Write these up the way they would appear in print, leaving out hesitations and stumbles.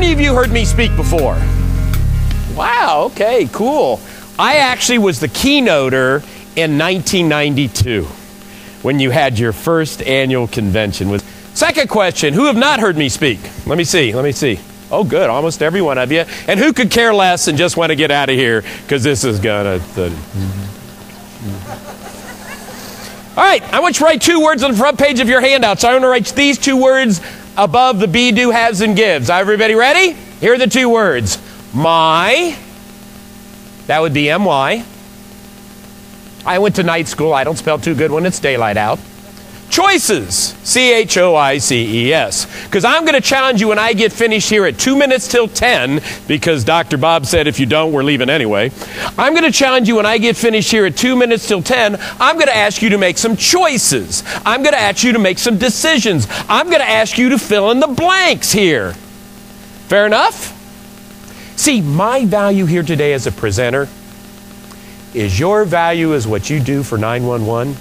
many of you heard me speak before? Wow, okay, cool. I actually was the keynoter in 1992 when you had your first annual convention. Second question, who have not heard me speak? Let me see. Oh, good, almost every one of you. And who could care less and just want to get out of here because this is gonna... All right, I want you to write 2 words on the front page of your handout. So I want to write these 2 words above the be, do, haves, and gives. Everybody ready? Here are the 2 words. My, that would be M-Y. I went to night school. I don't spell too good when it's daylight out. Choices, C-H-O-I-C-E-S. Because I'm going to challenge you when I get finished here at 2 minutes till 10, because Dr. Bob said if you don't, we're leaving anyway. I'm going to challenge you when I get finished here at 2 minutes till 10, I'm going to ask you to make some choices. I'm going to ask you to make some decisions. I'm going to ask you to fill in the blanks here. Fair enough? See, my value here today as a presenter is your value is what you do for 911.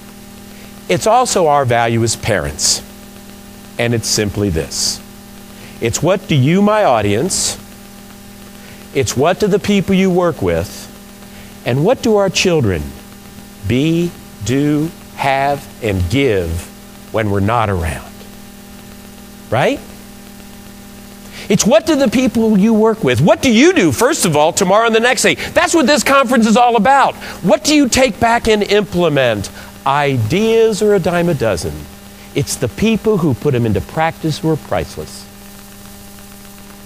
It's also our value as parents. And it's simply this. It's what do you, my audience, it's what do the people you work with, and what do our children be, do, have, and give when we're not around. Right? It's what do the people you work with, what do you do, first of all, tomorrow and the next day? That's what this conference is all about. What do you take back and implement? Ideas are a dime a dozen. It's the people who put them into practice who are priceless.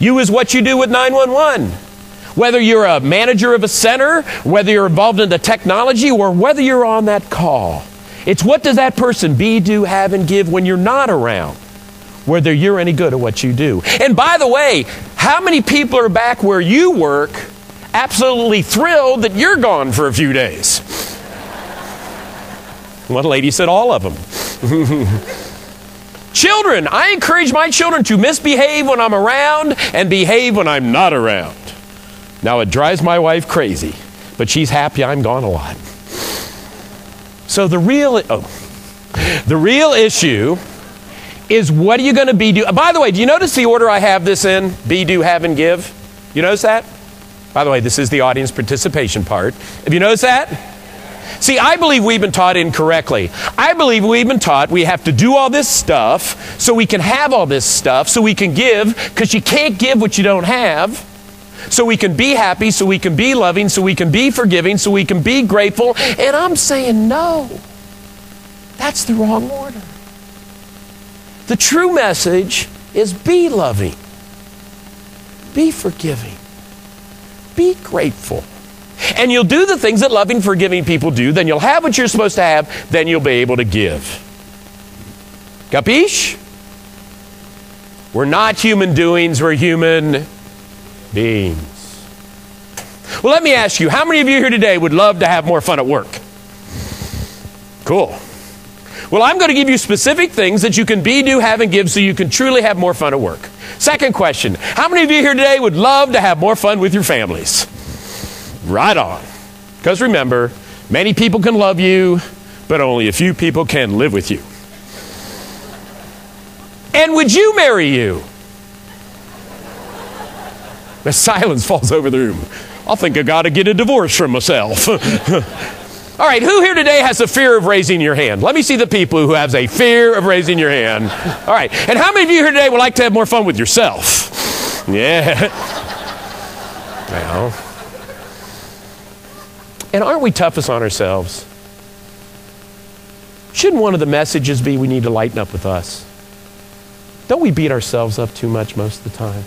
You is what you do with 911. Whether you're a manager of a center, whether you're involved in the technology, or whether you're on that call. It's what does that person be, do, have, and give when you're not around, whether you're any good at what you do. And by the way, how many people are back where you work absolutely thrilled that you're gone for a few days? One lady said all of them. Children, I encourage my children to misbehave when I'm around and behave when I'm not around. Now, it drives my wife crazy, but she's happy I'm gone a lot. So the real issue is what are you going to be do? By the way, do you notice the order I have this in? Be, do, have, and give? You notice that? By the way, this is the audience participation part. Have you noticed that? See, I believe we've been taught incorrectly. I believe we've been taught we have to do all this stuff so we can have all this stuff, so we can give, because you can't give what you don't have. So we can be happy, so we can be loving, so we can be forgiving, so we can be grateful. And I'm saying no. That's the wrong order. The true message is be loving, be forgiving, be grateful. And you'll do the things that loving, forgiving people do. Then you'll have what you're supposed to have. Then you'll be able to give. Capiche? We're not human doings. We're human beings. Well, let me ask you, how many of you here today would love to have more fun at work? Cool. Well, I'm going to give you specific things that you can be, do, have, and give so you can truly have more fun at work. Second question, how many of you here today would love to have more fun with your families? Right on. Because remember, many people can love you, but only a few people can live with you. And would you marry you? The silence falls over the room. I think I got to get a divorce from myself. All right, who here today has a fear of raising your hand? Let me see the people who have a fear of raising your hand. All right, and how many of you here today would like to have more fun with yourself? Yeah. Well. And aren't we toughest on ourselves? Shouldn't one of the messages be we need to lighten up with us? Don't we beat ourselves up too much most of the time?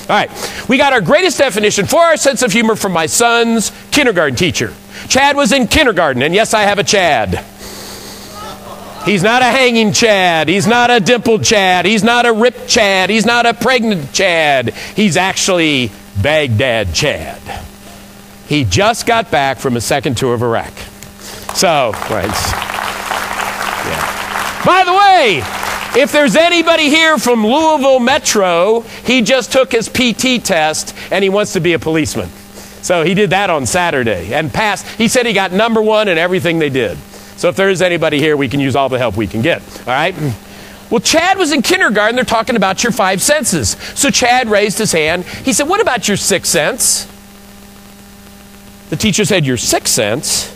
All right, we got our greatest definition for our sense of humor from my son's kindergarten teacher. Chad was in kindergarten, and yes, I have a Chad. He's not a hanging Chad. He's not a dimpled Chad. He's not a ripped Chad. He's not a pregnant Chad. He's actually Baghdad Chad. He just got back from a second tour of Iraq. So, right. Yeah. By the way, if there's anybody here from Louisville Metro, he just took his PT test and he wants to be a policeman. So he did that on Saturday and passed. He said he got #1 in everything they did. So if there is anybody here, we can use all the help we can get. All right? Well, Chad was in kindergarten. They're talking about your 5 senses. So Chad raised his hand. He said, what about your 6th sense? The teacher said, your 6th sense?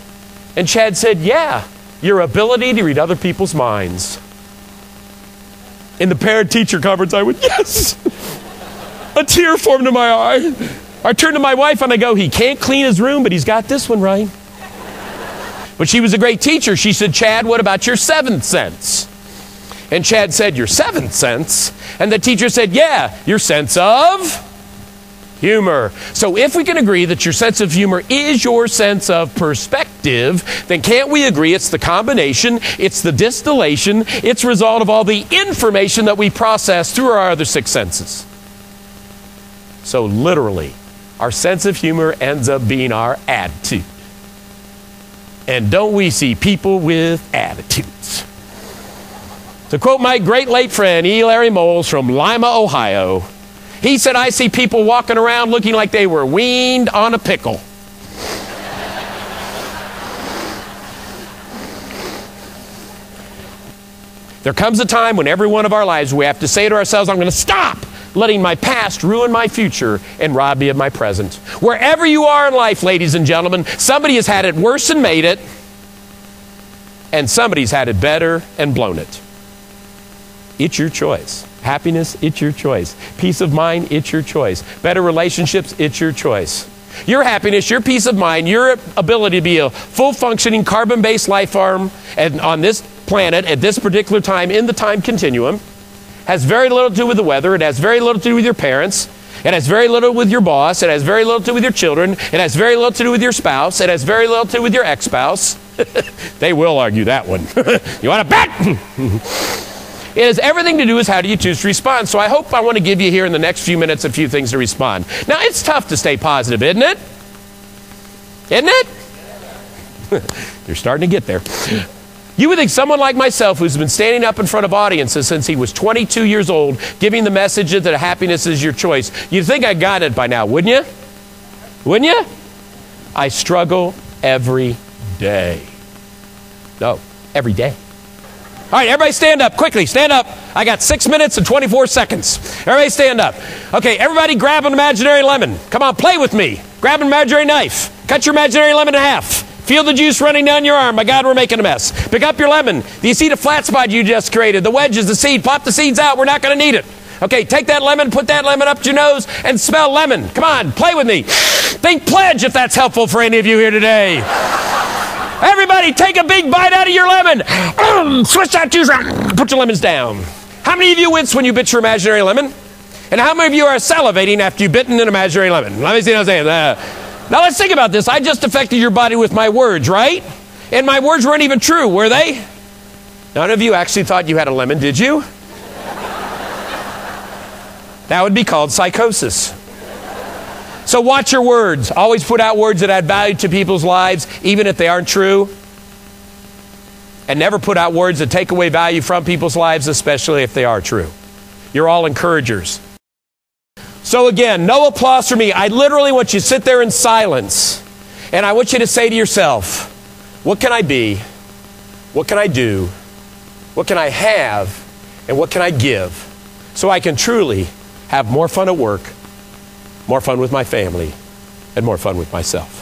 And Chad said, yeah, your ability to read other people's minds. In the parent-teacher conference, I went, yes! A tear formed in my eye. I turned to my wife and I go, he can't clean his room, but he's got this one right. But she was a great teacher. She said, Chad, what about your 7th sense? And Chad said, your 7th sense? And the teacher said, yeah, your sense of humor. So if we can agree that your sense of humor is your sense of perspective, then can't we agree it's the combination, it's the distillation, it's a result of all the information that we process through our other 6 senses. So literally, our sense of humor ends up being our attitude. And don't we see people with attitudes? To quote my great late friend, E. Larry Moles from Lima, Ohio, he said, I see people walking around looking like they were weaned on a pickle. There comes a time when every one of our lives we have to say to ourselves, I'm going to stop letting my past ruin my future and rob me of my present. Wherever you are in life, ladies and gentlemen, somebody has had it worse and made it, and somebody's had it better and blown it. It's your choice. Happiness, it's your choice. Peace of mind, it's your choice. Better relationships, it's your choice. Your happiness, your peace of mind, your ability to be a full-functioning carbon-based life form and on this planet at this particular time in the time continuum has very little to do with the weather. It has very little to do with your parents. It has very little with your boss. It has very little to do with your children. It has very little to do with your spouse. It has very little to do with your ex-spouse. They will argue that one. You want to bet? It has everything to do with how do you choose to respond. So I want to give you here in the next few minutes a few things to respond. Now, it's tough to stay positive, isn't it? Isn't it? You're starting to get there. You would think someone like myself who's been standing up in front of audiences since he was 22 years old, giving the message that happiness is your choice, you'd think I got it by now, wouldn't you? Wouldn't you? I struggle every day. No, every day. All right, everybody stand up. Quickly, stand up. I got 6 minutes and 24 seconds. Everybody stand up. Okay, everybody grab an imaginary lemon. Come on, play with me. Grab an imaginary knife. Cut your imaginary lemon in half. Feel the juice running down your arm. My God, we're making a mess. Pick up your lemon. Do you see the flat spot you just created? The wedges, the seed. Pop the seeds out. We're not going to need it. Okay, take that lemon, put that lemon up your nose, and smell lemon. Come on, play with me. Think pledge if that's helpful for any of you here today. Everybody, take a big bite out of your lemon. Switch that juice around. Put your lemons down. How many of you wince when you bit your imaginary lemon? And how many of you are salivating after you've bitten an imaginary lemon? Let me see what I'm saying. Now let's think about this. I just affected your body with my words, right? And my words weren't even true, were they? None of you actually thought you had a lemon, did you? That would be called psychosis. So watch your words. Always put out words that add value to people's lives, even if they aren't true. And never put out words that take away value from people's lives, especially if they are true. You're all encouragers. So again, no applause for me. I literally want you to sit there in silence. And I want you to say to yourself, what can I be? What can I do? What can I have? And what can I give? So I can truly have more fun at work, more fun with my family, and more fun with myself.